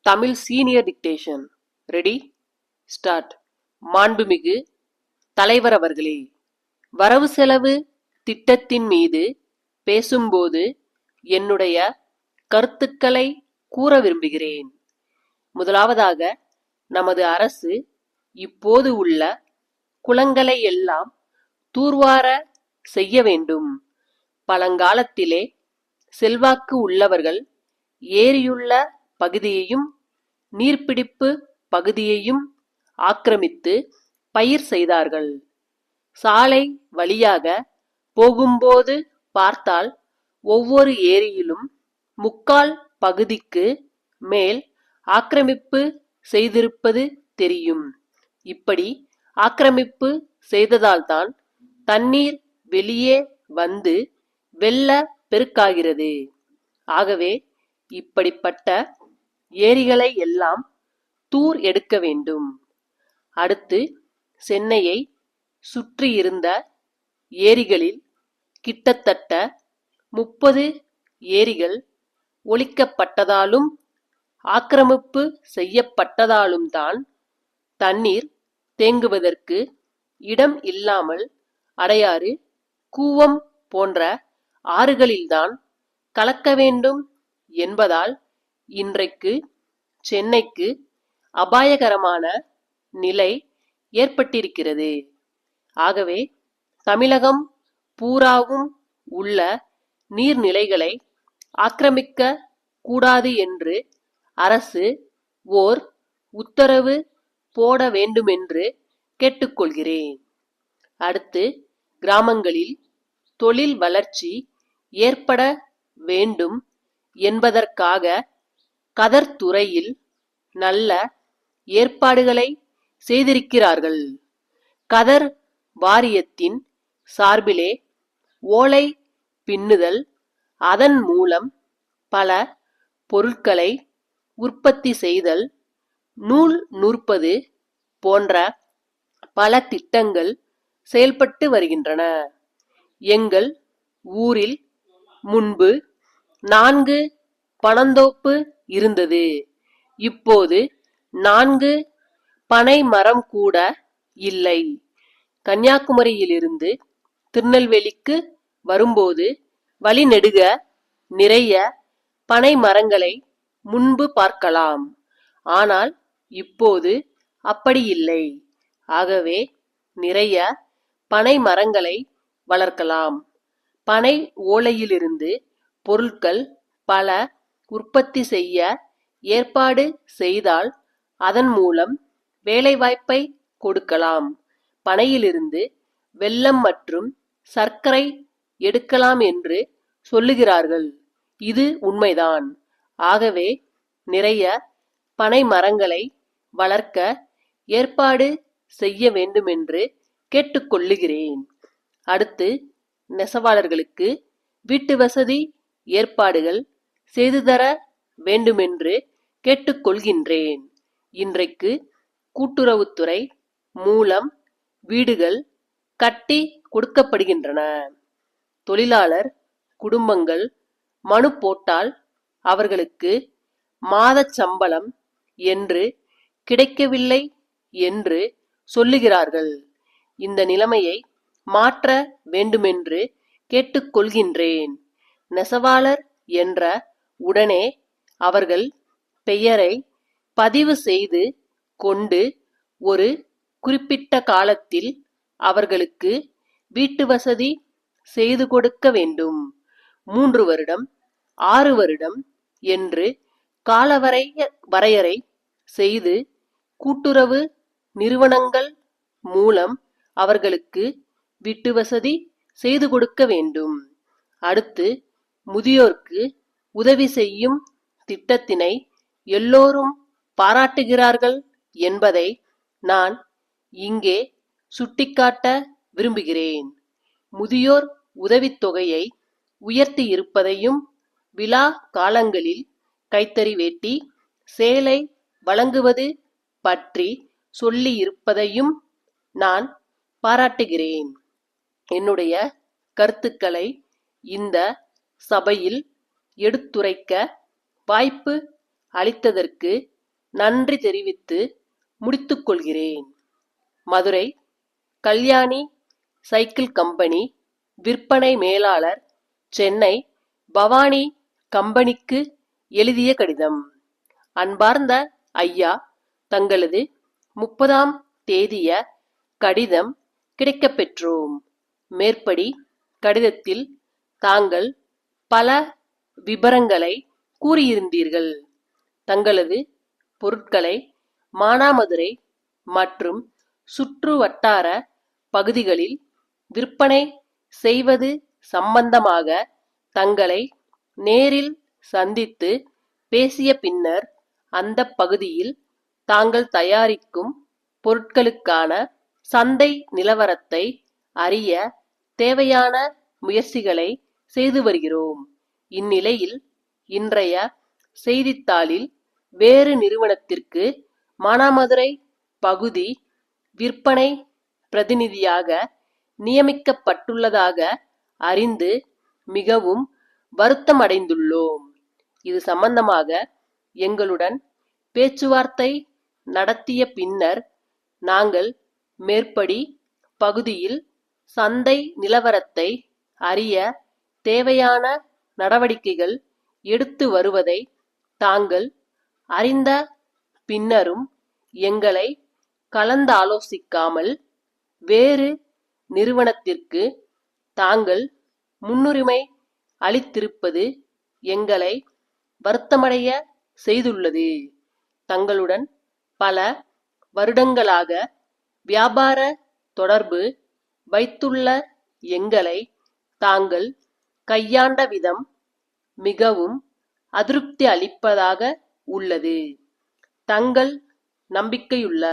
Tamil senior dictation. Ready, start. மாண்புமிகு தலைவர் அவர்களே, வரவு செலவு திட்டத்தின் மீது பேசும்போது என்னுடைய கருத்துக்களை கூற விரும்புகிறேன். முதலாவதாக, நமது அரசு இப்போது உள்ள குளங்களை எல்லாம் தூர்வார செய்ய வேண்டும். பழங்காலத்திலே செல்வாக்கு உள்ளவர்கள் ஏரியுள்ள பகுதியையும் நீர்பிடிப்பு பகுதியையும் ஆக்கிரமித்து பயிர் செய்தார்கள். சாலை வழியாக போகும்போது பார்த்தால் ஒவ்வொரு ஏரியிலும் 3/4 பகுதிக்கு மேல் ஆக்கிரமிப்பு செய்திருப்பது தெரியும். இப்படி ஆக்கிரமிப்பு செய்ததால்தான் தண்ணீர் வெளியே வந்து வெள்ள பெருக்காகிறது. ஆகவே இப்படிப்பட்ட ஏரிகளை எல்லாம் தூர் எடுக்க வேண்டும். அடுத்து, சென்னையை சுற்றியிருந்த ஏரிகளில் கிட்டத்தட்ட 30 ஏரிகள் ஒழிக்கப்பட்டதாலும் ஆக்கிரமிப்பு செய்யப்பட்டதாலும் தான் தண்ணீர் தேங்குவதற்கு இடம் இல்லாமல் அடையாறு, கூவம் போன்ற ஆறுகளில்தான் கலக்க வேண்டும் என்பதால் இன்றைக்கு சென்னைக்கு அபாயகரமான நிலை ஏற்பட்டிருக்கிறது. ஆகவே தமிழகம் பூராவும் உள்ள நீர்நிலைகளை ஆக்கிரமிக்க கூடாது என்று அரசு ஓர் உத்தரவு போட வேண்டுமென்று கேட்டுக்கொள்கிறேன். அடுத்து, கிராமங்களில் தொழில் வளர்ச்சி ஏற்பட வேண்டும் என்பதற்காக கதர் துறையில் நல்ல ஏற்பாடுகளை செய்திருக்கிறார்கள். கதர் வாரியத்தின் சார்பிலே ஓலை பின்னுதல், அதன் மூலம் பல பொருட்களை உற்பத்தி செய்தல், நூல் நூற்பது போன்ற பல திட்டங்கள் செயல்பட்டு வருகின்றன. எங்கள் ஊரில் முன்பு 4 பனந்தோப்பு இருந்தது. இப்போது 4 பனை மரம் கூட இல்லை. கன்னியாகுமரியிலிருந்து திருநெல்வேலிக்கு வரும்போது வழிநெடுக நிறைய பனை மரங்களை முன்பு பார்க்கலாம். ஆனால் இப்போது அப்படி இல்லை. ஆகவே நிறைய பனை மரங்களை வளர்க்கலாம். பனை ஓலையிலிருந்து பொருட்கள் பல உற்பத்தி செய்ய ஏற்பாடு செய்தால் அதன் மூலம் வேலைவாய்ப்பை கொடுக்கலாம். பனையிலிருந்து வெல்லம் மற்றும் சர்க்கரை எடுக்கலாம் என்று சொல்லுகிறார்கள். இது உண்மைதான். ஆகவே நிறைய பனை மரங்களை வளர்க்க ஏற்பாடு செய்ய வேண்டுமென்று கேட்டுக்கொள்ளுகிறேன். அடுத்து, நெசவாளர்களுக்கு வீட்டு வசதி ஏற்பாடுகள் செய்து தர வேண்டுமென்று கேட்டுக்கொள்கின்றேன். இன்றைக்கு கூட்டுறவுத்துறை மூலம் வீடுகள் கட்டி கொடுக்கப்படுகின்றன. தொழிலாளர் குடும்பங்கள் மனு போட்டால் அவர்களுக்கு மாதச் சம்பளம் என்று கிடைக்கவில்லை என்று சொல்லுகிறார்கள். இந்த நிலைமையை மாற்ற வேண்டுமென்று கேட்டுக்கொள்கின்றேன். நெசவாளர் என்ற உடனே அவர்கள் பெயரை பதிவு செய்து கொண்டு ஒரு குறிப்பிட்ட காலத்தில் அவர்களுக்கு வீட்டு வசதி செய்து கொடுக்க வேண்டும். 3 வருடம், 6 வருடம் என்று வரையறை செய்து கூட்டுறவு நிறுவனங்கள் மூலம் அவர்களுக்கு வீட்டு வசதி செய்து கொடுக்க வேண்டும். அடுத்து, முதியோர்க்கு உதவி செய்யும் திட்டத்தினை எல்லோரும் பாராட்டுகிறார்கள் என்பதை நான் இங்கே சுட்டிக்காட்ட விரும்புகிறேன். முதியோர் உதவித்தொகையை உயர்த்தி இருப்பதையும், விழா காலங்களில் கைத்தறி வேட்டி, சேலை வழங்குவது பற்றி சொல்லி இருப்பதையும் நான் பாராட்டுகிறேன். என்னுடைய கருத்துக்களை இந்த சபையில் எடுத்துரைக்க வாய்ப்பு அளித்ததற்கு நன்றி தெரிவித்து முடித்துக் கொள்கிறேன். மதுரை கல்யாணி சைக்கிள் கம்பெனி விற்பனை மேலாளர், சென்னை பவானி கம்பெனிக்கு எழுதிய கடிதம். அன்பார்ந்த ஐயா, தங்களது 30ஆம் தேதிய கடிதம் கிடைக்கப் பெற்றோம். மேற்படி கடிதத்தில் தாங்கள் பல விபரங்களை கூறியிருந்தீர்கள். தங்களது பொருட்களை மானாமதுரை மற்றும் சுற்று வட்டார பகுதிகளில் விற்பனை செய்வது சம்பந்தமாக தங்களை நேரில் சந்தித்து பேசிய பின்னர் அந்த பகுதியில் தாங்கள் தயாரிக்கும் பொருட்களுக்கான சந்தை நிலவரத்தை அறிய தேவையான முயற்சிகளை செய்து வருகிறோம். இந்நிலையில் இன்றைய செய்தித்தாளில் வேறு நிறுவனத்திற்கு மானாமதுரை பகுதி விற்பனை பிரதிநிதியாக நியமிக்கப்பட்டுள்ளதாக அறிந்து மிகவும் வருத்தமடைந்துள்ளோம். இது சம்பந்தமாக எங்களுடன் பேச்சுவார்த்தை நடத்திய பின்னர் நாங்கள் மேற்படி பகுதியில் சந்தை நிலவரத்தை அறிய தேவையான நடவடிக்கைகள் எடுத்து வருவதை தாங்கள் அறிந்த பின்னரும் எங்களை கலந்தாலோசிக்காமல் வேறு நிறுவனத்திற்கு தாங்கள் முன்னுரிமை அளித்திருப்பது எங்களை வருத்தமடைய செய்துள்ளது. தங்களுடன் பல வருடங்களாக வியாபார தொடர்பு வைத்துள்ள எங்களை தாங்கள் கையாண்ட விதம் மிகவும் அதிருப்தி அளிப்பதாக உள்ளது. தங்கள் நம்பிக்கையுள்ள